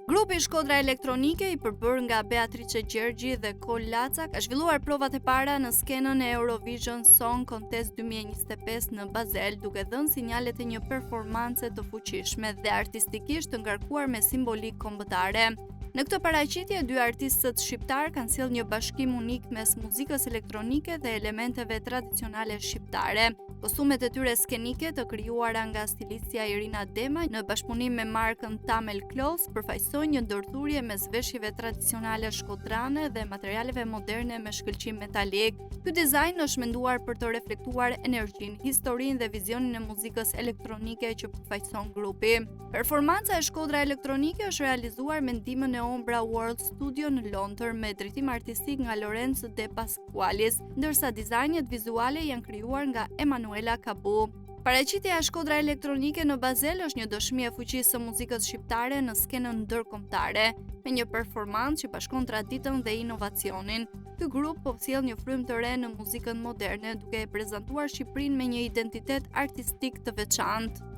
Grupi Shkodra Elektronike, i përbërë nga Beatrice Gjergji dhe Kol Laca, ka zhvilluar provat e para në skenën e Eurovision Song Contest 2025 në Basel, duke dhënë sinjalet e një performance të fuqishme dhe artistikisht të ngarkuar me simbolik kombëtare. Në këtë paraqitje, dy artistët shqiptar kanë sjellë një bashkim unik mes muzikës elektronike dhe elementeve tradicionale shqiptare. Kostumet e tyre skenike të krijuara nga stilistja Irina Dema në bashkëpunim me markën Tamel Clothes përfaqësojnë një ndërthurje mes veshjeve tradicionale shkodrane dhe materialeve moderne me shkëlqim metalik. Ky dizajn është menduar për të reflektuar energjinë, historinë dhe vizionin e muzikës elektronike që përfaqëson grupi. Performanca e Shkodra Elektronike është realizuar me ndihmën e Ombra World Studio në Londër me drejtim artistik nga Lorenzo De Pasqualis, ndërsa dizajnet vizuale janë krijuar nga Emanuela Kabu. Paraqitja e Shkodra Elektronike në Basel është një dëshmi e fuqisë së muzikës shqiptare në skenën ndërkombëtare, me një performancë që bashkon traditën dhe inovacionin. Ky grup po sjell një frymë të re në muzikën moderne, duke e prezantuar Shqipërinë me një identitet artistik të veçantë.